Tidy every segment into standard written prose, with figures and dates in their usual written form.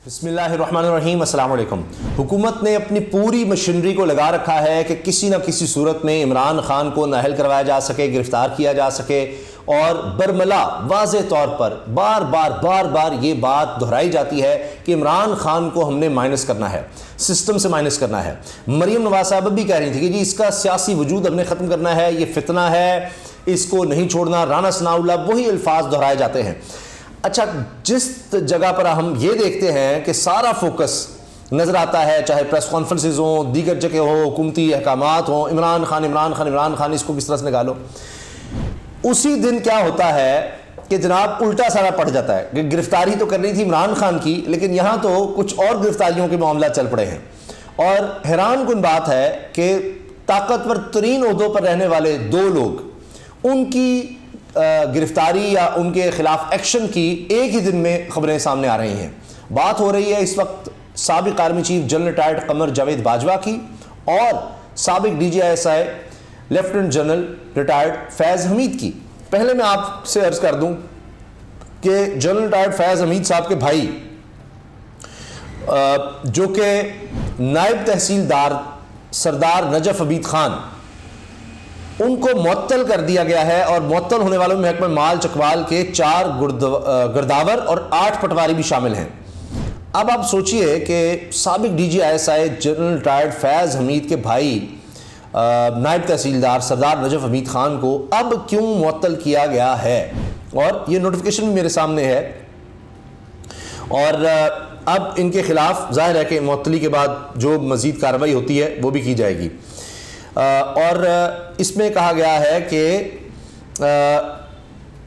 بسم اللہ الرحمن الرحیم، السلام علیکم۔ حکومت نے اپنی پوری مشینری کو لگا رکھا ہے کہ کسی نہ کسی صورت میں عمران خان کو نااہل کروایا جا سکے، گرفتار کیا جا سکے، اور برملا واضح طور پر بار بار یہ بات دہرائی جاتی ہے کہ عمران خان کو ہم نے مائنس کرنا ہے، سسٹم سے مائنس کرنا ہے۔ مریم نواز صاحب بھی کہہ رہی تھی کہ جی اس کا سیاسی وجود ہم نے ختم کرنا ہے، یہ فتنہ ہے، اس کو نہیں چھوڑنا، رانا ثناء اللہ، وہی الفاظ دہرائے جاتے ہیں۔ اچھا، جس جگہ پر ہم یہ دیکھتے ہیں کہ سارا فوکس نظر آتا ہے، چاہے پریس کانفرنسز ہوں، دیگر جگہ ہوں، حکومتی احکامات ہوں، عمران خان اس کو کس طرح سے نکالو، اسی دن کیا ہوتا ہے کہ جناب الٹا سارا پڑ جاتا ہے کہ گرفتاری تو کرنی تھی عمران خان کی، لیکن یہاں تو کچھ اور گرفتاریوں کے معاملات چل پڑے ہیں۔ اور حیران کن بات ہے کہ طاقتور ترین عہدوں پر رہنے والے دو لوگ، ان کی گرفتاری یا ان کے خلاف ایکشن کی ایک ہی دن میں خبریں سامنے آ رہی ہیں۔ بات ہو رہی ہے اس وقت سابق army chief general retired Qamar Javed Bajwa کی اور سابق DGI لیفٹیننٹ جنرل ریٹائرڈ فیض حمید کی۔ پہلے میں آپ سے عرض کر دوں کہ جنرل ریٹائرڈ فیض حمید صاحب کے بھائی جو کہ نائب تحصیلدار سردار نجف عبید خان، ان کو معطل کر دیا گیا ہے، اور معطل ہونے والوں میں محکمہ مال چکوال کے 4 گرداور اور 8 پٹواری بھی شامل ہیں۔ اب آپ سوچئے کہ سابق DGI جنرل ریٹائرڈ فیض حمید کے بھائی نائب تحصیلدار سردار نجف عبید خان کو اب کیوں معطل کیا گیا ہے، اور یہ نوٹیفیکیشن بھی میرے سامنے ہے، اور اب ان کے خلاف ظاہر ہے کہ معطلی کے بعد جو مزید کارروائی ہوتی ہے وہ بھی کی جائے گی۔ اور اس میں کہا گیا ہے کہ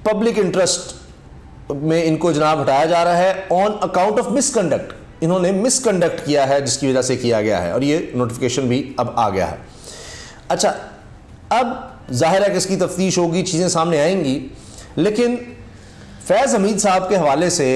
پبلک انٹرسٹ میں ان کو جناب ہٹایا جا رہا ہے on account of miss conduct, انہوں نے مس کنڈکٹ کیا ہے جس کی وجہ سے کیا گیا ہے، اور یہ نوٹیفیکیشن بھی اب آ گیا ہے۔ اچھا، اب ظاہر ہے کہ اس کی تفتیش ہوگی، چیزیں سامنے آئیں گی، لیکن فیض حمید صاحب کے حوالے سے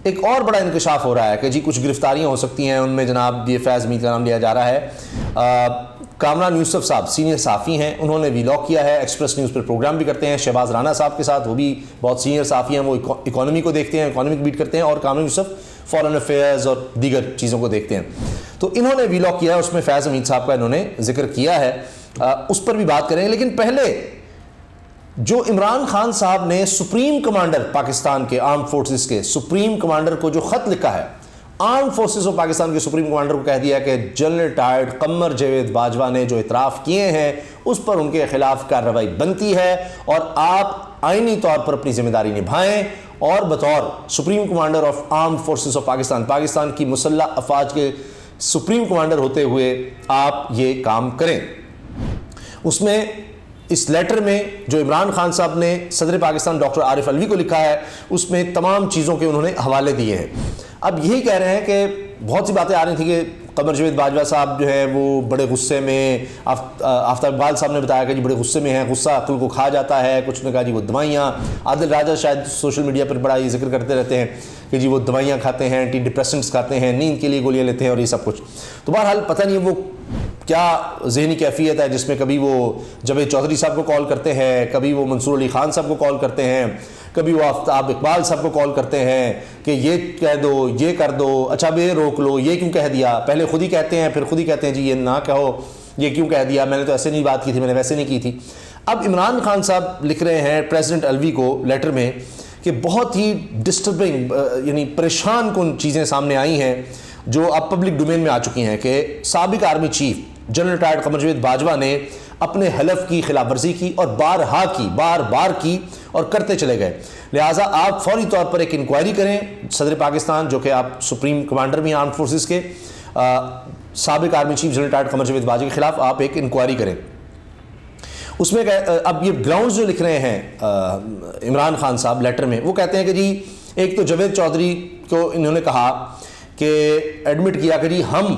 ایک اور بڑا انکشاف ہو رہا ہے کہ جی کچھ گرفتاریاں ہو سکتی ہیں، ان میں جناب یہ فیض حمید کا نام لیا جا رہا ہے۔ کامران یوسف صاحب سینئر صحافی ہیں، انہوں نے ویلاگ کیا ہے، ایکسپریس نیوز پر پروگرام بھی کرتے ہیں شہباز رانا صاحب کے ساتھ، وہ بھی بہت سینئر صحافی ہیں، وہ اکانومی کو دیکھتے ہیں، اکانومک بیٹ کرتے ہیں، اور کامران یوسف فارن افیئرز اور دیگر چیزوں کو دیکھتے ہیں۔ تو انہوں نے ویلاگ کیا ہے، اس میں فیض حمید صاحب کا انہوں نے ذکر کیا ہے، اس پر بھی بات کریں۔ لیکن پہلے جو عمران خان صاحب نے سپریم کمانڈر پاکستان کے آرم فورسز کے سپریم کمانڈر کو جو خط لکھا ہے، آرم فورسز آف پاکستان کے سپریم کمانڈر کو کہہ دیا کہ جنرل ریٹائرڈ قمر جاوید باجوہ نے جو اعتراف کیے ہیں اس پر ان کے خلاف کارروائی بنتی ہے، اور آپ آئینی طور پر اپنی ذمہ داری نبھائیں، اور بطور supreme commander of arm forces of Pakistan, Pakistan کی مسلح افواج کے سپریم کمانڈر ہوتے ہوئے آپ یہ کام کریں۔ اس میں اس لیٹر میں جو عمران خان صاحب نے صدر پاکستان ڈاکٹر عارف علوی کو لکھا ہے، اس میں تمام چیزوں کے انہوں نے حوالے دیے ہیں۔ اب یہی کہہ رہے ہیں کہ بہت سی باتیں آ رہی تھیں کہ قمر جاوید باجوہ صاحب جو ہے وہ بڑے غصے میں، آفتاب اقبال صاحب نے بتایا کہ جی بڑے غصے میں ہیں، غصہ عقل کو کھا جاتا ہے، کچھ نے کہا جی وہ دوائیاں، عادل راجہ شاید سوشل میڈیا پر بڑا یہ ذکر کرتے رہتے ہیں کہ جی وہ دوائیاں کھاتے ہیں، اینٹی ڈپریسنٹس کھاتے ہیں، نیند کے لیے گولیاں لیتے ہیں، اور یہ سب کچھ۔ تو بہرحال پتہ نہیں وہ کیا ذہنی کیفیت ہے جس میں کبھی وہ جاوید چودھری صاحب کو کال کرتے ہیں، کبھی وہ منصور علی خان صاحب کو کال کرتے ہیں، کبھی وہ آفتاب اقبال صاحب کو کال کرتے ہیں کہ یہ کہہ دو، یہ کر دو، اچھا اب یہ روک لو، یہ کیوں کہہ دیا، پہلے خود ہی کہتے ہیں، پھر خود ہی کہتے ہیں جی یہ نہ کہو، یہ کیوں کہہ دیا، میں نے تو ایسے نہیں بات کی تھی، میں نے ویسے نہیں کی تھی۔ اب عمران خان صاحب لکھ رہے ہیں پریزیڈنٹ علوی کو لیٹر میں کہ بہت ہی ڈسٹربنگ، یعنی پریشان کن چیزیں سامنے آئی ہیں جو اب پبلک ڈومین میں آ چکی ہیں کہ سابق army chief general retired Qamar Javed Bajwa نے اپنے حلف کی خلاف ورزی کی، اور بار بار کی اور کرتے چلے گئے، لہٰذا آپ فوری طور پر ایک انکوائری کریں، صدر پاکستان جو کہ آپ سپریم کمانڈر بھی ہیں آرم فورسز کے، سابق army chief general retired Qamar Javed Bajwa کے خلاف آپ ایک انکوائری کریں۔ اس میں اب یہ گراؤنڈز جو لکھ رہے ہیں عمران خان صاحب لیٹر میں، وہ کہتے ہیں کہ جی ایک تو جاوید چودھری کو انہوں نے کہا کہ ایڈمٹ کیا کہ جی ہم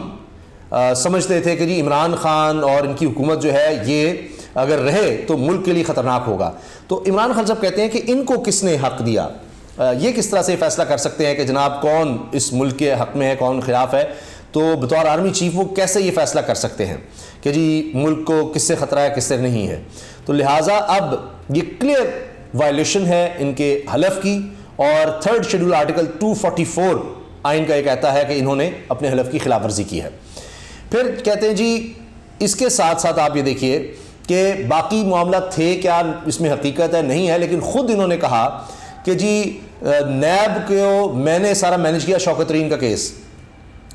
سمجھتے تھے کہ جی عمران خان اور ان کی حکومت جو ہے یہ اگر رہے تو ملک کے لیے خطرناک ہوگا۔ تو عمران خان صاحب کہتے ہیں کہ ان کو کس نے حق دیا، یہ کس طرح سے فیصلہ کر سکتے ہیں کہ جناب کون اس ملک کے حق میں ہے کون خلاف ہے، تو بطور آرمی چیف وہ کیسے یہ فیصلہ کر سکتے ہیں کہ جی ملک کو کس سے خطرہ ہے کس سے نہیں ہے۔ تو لہٰذا اب یہ کلیئر وائلیشن ہے ان کے حلف کی، اور 3rd شیڈول آرٹیکل 244 آئین کا یہ کہتا ہے کہ انہوں نے اپنے حلف کی خلاف ورزی کی ہے۔ پھر کہتے ہیں جی اس کے ساتھ ساتھ آپ یہ دیکھیے کہ باقی معاملات تھے کیا اس میں حقیقت ہے نہیں ہے، لیکن خود انہوں نے کہا کہ جی نیب کو میں نے سارا مینیج کیا، شوکت ترین کا کیس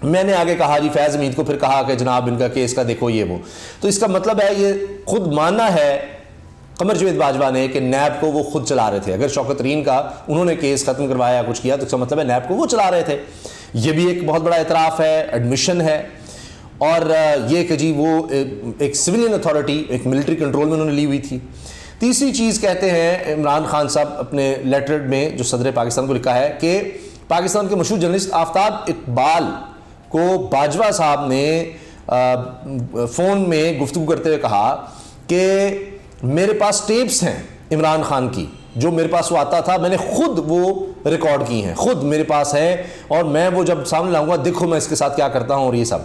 میں نے آگے کہا جی فیض حمید کو، پھر کہا کہ جناب ان کا کیس کا دیکھو یہ وہ، تو اس کا مطلب ہے یہ خود ماننا ہے قمر جاوید باجوہ نے کہ نیب کو وہ خود چلا رہے تھے۔ اگر شوکت ترین کا انہوں نے کیس ختم کروایا کچھ کیا تو اس کا مطلب ہے نیب کو وہ چلا رہے تھے۔ یہ بھی ایک بہت بڑا اعتراف ہے، ایڈمیشن ہے، اور یہ کہ جی وہ ایک سویلین اتھارٹی ایک ملٹری کنٹرول میں انہوں نے لی ہوئی تھی۔ تیسری چیز کہتے ہیں عمران خان صاحب اپنے لیٹر میں جو صدر پاکستان کو لکھا ہے کہ پاکستان کے مشہور جرنلسٹ آفتاب اقبال کو باجوہ صاحب نے فون میں گفتگو کرتے ہوئے کہا کہ میرے پاس ٹیپس ہیں عمران خان کی، جو میرے پاس وہ آتا تھا میں نے خود وہ ریکارڈ کی ہیں، خود میرے پاس ہے، اور میں وہ جب سامنے لاؤں گا دیکھو میں اس کے ساتھ کیا کرتا ہوں اور یہ سب۔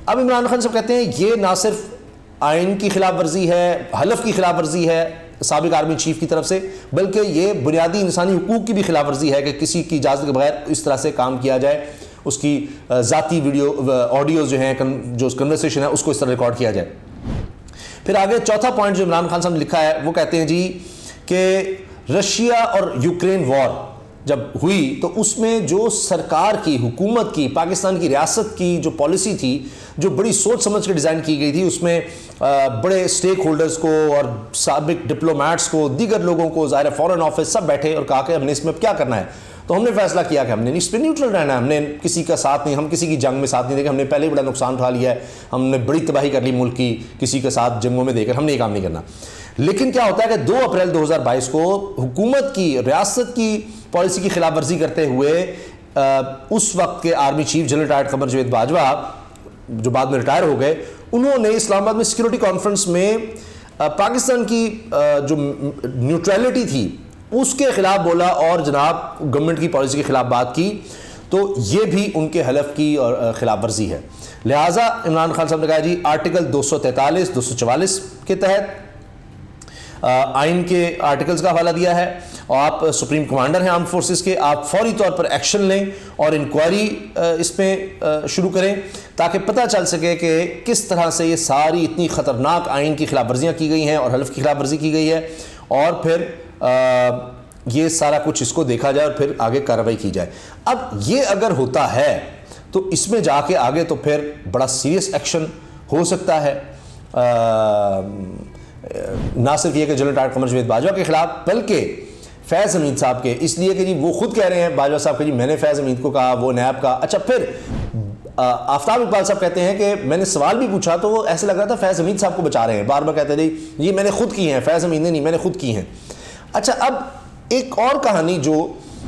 اب عمران خان صاحب کہتے ہیں یہ نہ صرف آئین کی خلاف ورزی ہے، حلف کی خلاف ورزی ہے سابق آرمی چیف کی طرف سے، بلکہ یہ بنیادی انسانی حقوق کی بھی خلاف ورزی ہے کہ کسی کی اجازت کے بغیر اس طرح سے کام کیا جائے، اس کی ذاتی ویڈیو آڈیوز جو ہیں جو کنورسیشن ہے اس کو اس طرح ریکارڈ کیا جائے۔ پھر آگے چوتھا پوائنٹ جو عمران خان صاحب نے لکھا ہے وہ کہتے ہیں جی کہ رشیا اور یوکرین وار جب ہوئی تو اس میں جو سرکار کی حکومت کی پاکستان کی ریاست کی جو پالیسی تھی جو بڑی سوچ سمجھ کے ڈیزائن کی گئی تھی، اس میں بڑے سٹیک ہولڈرز کو اور سابق ڈپلومیٹس کو دیگر لوگوں کو ظاہر فورن آفس سب بیٹھے اور کہا کہ ہم نے اس میں اب کیا کرنا ہے، تو ہم نے فیصلہ کیا کہ ہم نے اس پہ نیوٹرل رہنا ہے، ہم نے کسی کا ساتھ نہیں، ہم کسی کی جنگ میں ساتھ نہیں دے گے، ہم نے پہلے ہی بڑا نقصان اٹھا لیا ہے، ہم نے بڑی تباہی کر لی ملک کی کسی کے ساتھ جنگوں میں دے کر، ہم نے یہ کام نہیں کرنا۔ لیکن کیا ہوتا ہے کہ 2 اپریل 2022 کو حکومت کی ریاست کی پالیسی کی خلاف ورزی کرتے ہوئے اس وقت کے army chief general retired Qamar Javed Bajwa جو بعد میں ریٹائر ہو گئے، انہوں نے اسلام آباد میں سیکورٹی کانفرنس میں پاکستان کی جو نیوٹرلٹی تھی اس کے خلاف بولا اور جناب گورنمنٹ کی پالیسی کے خلاف بات کی، تو یہ بھی ان کے حلف کی اور خلاف ورزی ہے۔ لہٰذا عمران خان صاحب نے کہا جی آرٹیکل 243 244 کے تحت آئین کے آرٹیکلز کا حوالہ دیا ہے، اور آپ سپریم کمانڈر ہیں آرم فورسز کے، آپ فوری طور پر ایکشن لیں اور انکوائری اس میں شروع کریں تاکہ پتہ چل سکے کہ کس طرح سے یہ ساری اتنی خطرناک آئین کی خلاف ورزیاں کی گئی ہیں اور حلف کی خلاف ورزی کی گئی ہے، اور پھر یہ سارا کچھ اس کو دیکھا جائے اور پھر آگے کارروائی کی جائے۔ اب یہ اگر ہوتا ہے تو اس میں جا کے آگے تو پھر بڑا سیریس ایکشن ہو سکتا ہے، نہ صرف یہ کہ جنرل ریٹائرڈ قمر جاوید باجوہ کے خلاف بلکہ فیض حمید صاحب کے، اس لیے کہ جی وہ خود کہہ رہے ہیں باجوہ صاحب کہ جی میں نے فیض حمید کو کہا، وہ نیب کا۔ اچھا پھر آفتاب اقبال صاحب کہتے ہیں کہ میں نے سوال بھی پوچھا تو وہ ایسے لگ رہا تھا فیض حمید صاحب کو بچا رہے ہیں، بار بار کہتے ہیں جی یہ میں نے خود کی ہیں، فیض حمید نے نہیں، میں نے خود کی ہیں۔ اچھا اب ایک اور کہانی جو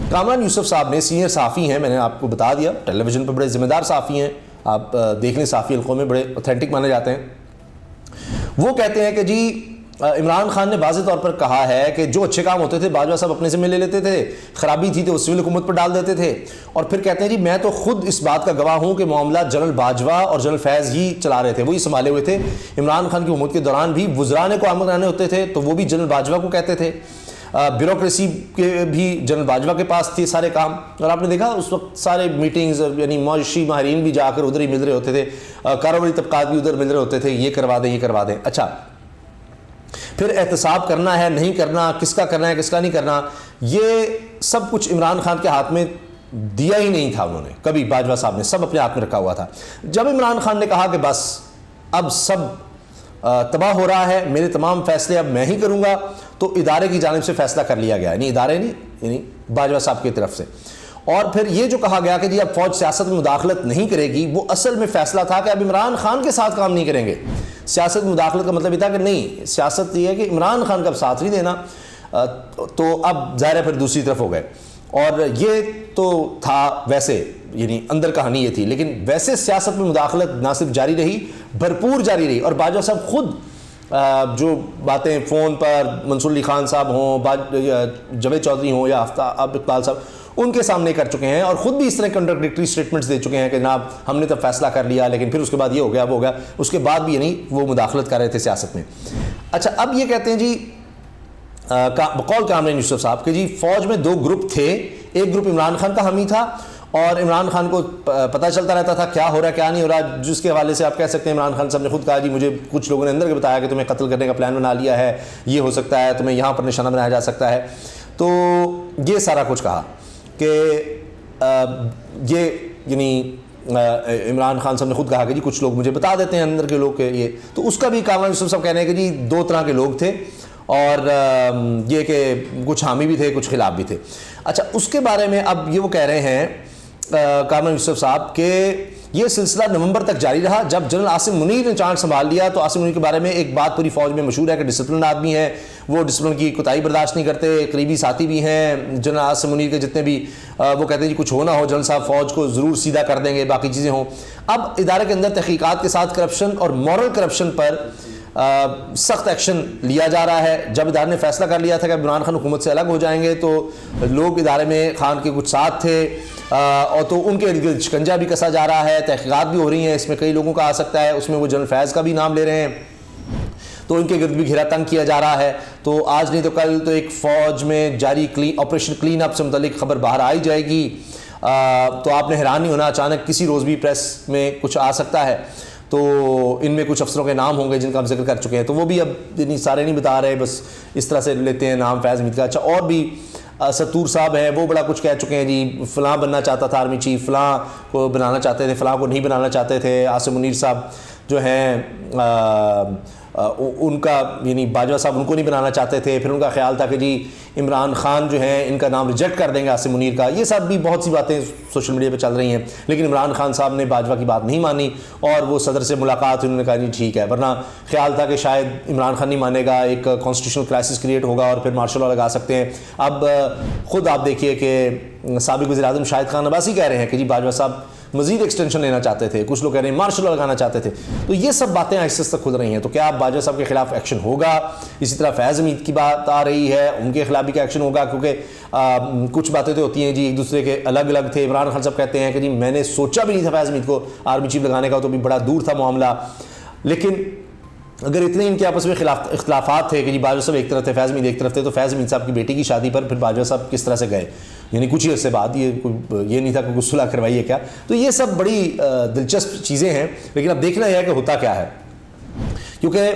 کامران یوسف صاحب نے، سینئر صحافی ہیں، میں نے آپ کو بتا دیا ٹیلی ویژن پہ بڑے ذمہ دار صحافی ہیں، آپ دیکھ لیں صحافی حلقوں میں بڑے اوتھینٹک مانے جاتے ہیں، وہ کہتے ہیں کہ جی عمران خان نے واضح طور پر کہا ہے کہ جو اچھے کام ہوتے تھے باجوہ صاحب اپنے ذمہ لے لیتے تھے، خرابی تھی تو وہ سول حکومت پر ڈال دیتے تھے، اور پھر کہتے ہیں جی میں تو خود اس بات کا گواہ ہوں کہ معاملات جنرل باجوہ اور جنرل فیض ہی چلا رہے تھے، وہی سنبھالے ہوئے تھے۔ عمران خان کی حکومت کے دوران بھی وزراء نے قیام کرانے ہوتے تھے تو وہ بھی جنرل باجوہ کو کہتے تھے، بیوروکریسی کے بھی جنرل باجوہ کے پاس تھے سارے کام، اور آپ نے دیکھا اس وقت سارے میٹنگز یعنی معاشی ماہرین بھی جا کر ادھر ہی مل رہے ہوتے تھے، کاروباری طبقات بھی ادھر مل رہے ہوتے تھے، یہ کروا دیں یہ کروا دیں۔ اچھا پھر احتساب کرنا ہے نہیں کرنا، کس کا کرنا ہے کس کا نہیں کرنا، یہ سب کچھ عمران خان کے ہاتھ میں دیا ہی نہیں تھا، انہوں نے کبھی باجوہ صاحب نے سب اپنے ہاتھ میں رکھا ہوا تھا۔ جب عمران خان نے کہا کہ بس اب سب تباہ ہو رہا ہے، میرے تمام فیصلے اب میں ہی کروں گا، تو ادارے کی جانب سے فیصلہ کر لیا گیا، یعنی ادارے نہیں یعنی باجوہ صاحب کی طرف سے، اور پھر یہ جو کہا گیا کہ جی اب فوج سیاست میں مداخلت نہیں کرے گی، وہ اصل میں فیصلہ تھا کہ اب عمران خان کے ساتھ کام نہیں کریں گے۔ سیاست میں مداخلت کا مطلب یہ تھا کہ نہیں، سیاست یہ ہے کہ عمران خان کا اب ساتھ نہیں دینا، تو اب ظاہر ہے پھر دوسری طرف ہو گئے، اور یہ تو تھا ویسے یعنی اندر کہانی یہ تھی، لیکن ویسے سیاست میں مداخلت نہ صرف جاری رہی بھرپور جاری رہی، اور باجوہ صاحب خود جو باتیں فون پر منصور علی خان صاحب ہوں، جاوید چودھری ہوں یا آفتاب اقبال صاحب ان کے سامنے کر چکے ہیں، اور خود بھی اس طرح کنٹراڈکٹری سٹیٹمنٹس دے چکے ہیں کہ جناب ہم نے تب فیصلہ کر لیا لیکن پھر اس کے بعد یہ ہو گیا وہ ہو گیا، اس کے بعد بھی یعنی وہ مداخلت کر رہے تھے سیاست میں۔ اچھا اب یہ کہتے ہیں جی بقول کامران یوسف صاحب کہ جی فوج میں 2 گروپ تھے، ایک گروپ عمران خان کا حامی تھا اور عمران خان کو پتہ چلتا رہتا تھا کیا ہو رہا ہے کیا نہیں ہو رہا، جس کے حوالے سے آپ کہہ سکتے ہیں عمران خان صاحب نے خود کہا جی مجھے کچھ لوگوں نے اندر کے بتایا کہ تمہیں قتل کرنے کا پلان بنا لیا ہے، یہ ہو سکتا ہے، تمہیں یہاں پر نشانہ بنایا جا سکتا ہے. تو یہ سارا کچھ کہا کہ یہ یعنی عمران خان صاحب نے خود کہا کہ جی کچھ لوگ مجھے بتا دیتے ہیں اندر کے لوگ کہ یہ. تو اس کا بھی کامران یوسف صاحب کہہ رہے ہیں کہ جی دو طرح کے لوگ تھے اور یہ کہ کچھ حامی بھی تھے کچھ خلاف بھی تھے. اچھا اس کے بارے میں اب یہ وہ کہہ رہے ہیں کامران یوسف صاحب کہ یہ سلسلہ نومبر تک جاری رہا. جب جنرل عاصم منیر نے چارج سنبھال لیا تو عاصم منیر کے بارے میں ایک بات پوری فوج میں مشہور ہے کہ ڈسپلن آدمی ہے، وہ ڈسپلن کی کوتاہی برداشت نہیں کرتے، قریبی ساتھی بھی ہیں جنرل عاصم منیر کے جتنے بھی، وہ کہتے ہیں جی کچھ ہونا ہو جنرل صاحب فوج کو ضرور سیدھا کر دیں گے، باقی چیزیں ہوں. اب ادارے کے اندر تحقیقات کے ساتھ کرپشن اور مورل کرپشن پر سخت ایکشن لیا جا رہا ہے. جب ادارے نے فیصلہ کر لیا تھا کہ عمران خان حکومت سے الگ ہو جائیں گے تو لوگ ادارے میں خان کے کچھ ساتھ تھے اور تو ان کے ارد گرد شکنجہ بھی کسا جا رہا ہے، تحقیقات بھی ہو رہی ہیں، اس میں کئی لوگوں کا آ سکتا ہے، اس میں وہ جنرل فیض کا بھی نام لے رہے ہیں، تو ان کے گرد بھی گھیرا تنگ کیا جا رہا ہے. تو آج نہیں تو کل تو ایک فوج میں جاری آپریشن کلین اپ سے متعلق خبر باہر آئی جائے گی. تو آپ نے حیران نہیں ہونا، اچانک کسی روز بھی پریس میں کچھ آ سکتا ہے. تو ان میں کچھ افسروں کے نام ہوں گے جن کا ہم ذکر کر چکے ہیں، تو وہ بھی اب سارے نہیں بتا رہے، بس اس طرح سے لیتے ہیں نام فیض حمید کا. اچھا اور بھی ستور صاحب ہیں، وہ بڑا کچھ کہہ چکے ہیں جی فلاں بننا چاہتا تھا آرمی چیف، فلاں کو بنانا چاہتے تھے، فلاں کو نہیں بنانا چاہتے تھے. عاصم منیر صاحب جو ہیں ان کا یعنی باجوہ صاحب ان کو نہیں بنانا چاہتے تھے، پھر ان کا خیال تھا کہ جی عمران خان جو ہیں ان کا نام ریجیکٹ کر دیں گے عاصم منیر کا. یہ سب بھی بہت سی باتیں سوشل میڈیا پہ چل رہی ہیں، لیکن عمران خان صاحب نے باجوہ کی بات نہیں مانی اور وہ صدر سے ملاقات انہوں نے کہا جی ٹھیک ہے، ورنہ خیال تھا کہ شاید عمران خان نہیں مانے گا، ایک کانسٹیٹیوشنل کرائسس کریٹ ہوگا اور پھر مارشل لا لگا سکتے ہیں. اب خود آپ دیکھیے کہ سابق وزیر اعظم شاہد خان عباسی کہہ رہے ہیں کہ جی باجوہ صاحب مزید ایکسٹینشن لینا چاہتے تھے، کچھ لوگ کہہ رہے ہیں مارشل لا لگانا چاہتے تھے. تو یہ سب باتیں آہستہ آہستہ کھل رہی ہیں. تو کیا اب باجوہ صاحب کے خلاف ایکشن ہوگا؟ اسی طرح فیض حمید کی بات آ رہی ہے، ان کے خلاف بھی کیا ایکشن ہوگا؟ کیونکہ کچھ باتیں تو ہوتی ہیں جی ایک دوسرے کے الگ الگ تھے. عمران خان صاحب کہتے ہیں کہ جی میں نے سوچا بھی نہیں تھا فیض حمید کو آرمی چیف لگانے کا، تو بھی بڑا دور تھا معاملہ. لیکن اگر اتنے ان کے آپس میں اختلافات تھے کہ جی باجوہ صاحب ایک طرف تھے فیض حمید ایک طرف تھے، تو فیض حمید صاحب کی بیٹی کی شادی پر پھر باجوہ صاحب کس طرح سے گئے، یعنی کچھ ہی عرصے بعد، یہ نہیں تھا کہ کچھ صلح کروائی ہے کیا. تو یہ سب بڑی دلچسپ چیزیں ہیں، لیکن اب دیکھنا یہ ہے کہ ہوتا کیا ہے. کیونکہ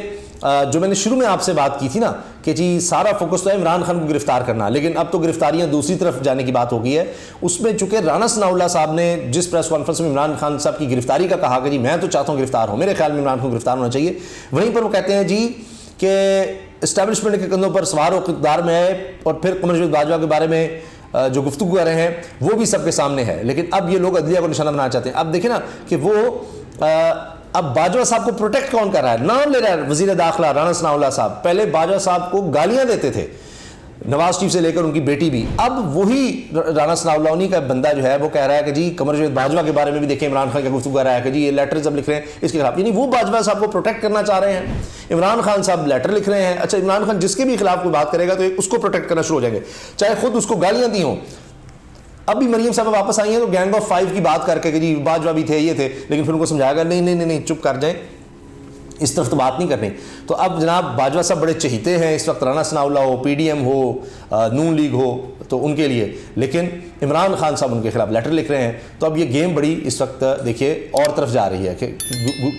جو میں نے شروع میں آپ سے بات کی تھی نا کہ جی سارا فوکس تو ہے عمران خان کو گرفتار کرنا، لیکن اب تو گرفتاریاں دوسری طرف جانے کی بات ہو گئی ہے. اس میں چونکہ رانا ثناء اللہ صاحب نے جس پریس کانفرنس میں عمران خان صاحب کی گرفتاری کا کہا کہ جی میں تو چاہتا ہوں گرفتار ہوں، میرے خیال میں عمران خان کو گرفتار ہونا چاہیے، وہیں پر وہ کہتے ہیں جی کہ اسٹیبلشمنٹ کے کندھوں پر سوار و اقتدار میں ہے. اور پھر قمر جاوید باجوہ کے بارے میں جو گفتگو کر رہے ہیں وہ بھی سب کے سامنے ہے، لیکن اب یہ لوگ عدلیہ کو نشانہ بنانا چاہتے ہیں. اب دیکھیں نا کہ وہ اب باجوہ صاحب کو پروٹیکٹ کون کر رہا ہے؟ نام لے رہا ہے وزیر داخلہ رانا ثناء اللہ صاحب. پہلے باجوہ صاحب کو گالیاں دیتے تھے نواز شریف سے لے کر ان کی بیٹی بھی. اب وہی رانا ثناء اللہ انہی کا بندہ جو ہے وہ کہہ رہا ہے کہ جی قمر جاوید باجوہ کے بارے میں بھی دیکھیں عمران خان کا گفتگو کر رہا ہے کہ جی یہ لیٹر جب لکھ رہے ہیں اس کے خلاف، یعنی وہ باجوہ صاحب کو پروٹیکٹ کرنا چاہ رہے ہیں. عمران خان صاحب لیٹر لکھ رہے ہیں. اچھا عمران خان جس کے بھی خلاف کوئی بات کرے گا تو اس کو پروٹیکٹ کرنا شروع ہو جائیں گے، چاہے خود اس کو گالیاں دی ہوں. اب بھی مریم صاحب واپس آئی ہیں تو گینگ آف 5 کی بات کر کے کہ جی باجوہ بھی تھے یہ تھے، لیکن پھر ان کو سمجھایا گا نہیں چپ کر جائیں، اس طرف تو بات نہیں کرنی. تو اب جناب باجوہ صاحب بڑے چہیتے ہیں اس وقت، رانا ثناء اللہ ہو، پی ڈی ایم ہو، نون لیگ ہو، تو ان کے لیے، لیکن عمران خان صاحب ان کے خلاف لیٹر لکھ رہے ہیں. تو اب یہ گیم بڑی اس وقت دیکھیے اور طرف جا رہی ہے کہ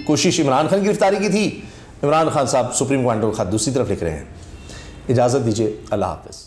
کوشش عمران خان کی گرفتاری کی تھی، عمران خان صاحب سپریم کمانڈر کو خط دوسری طرف لکھ رہے ہیں. اجازت دیجیے، اللہ حافظ.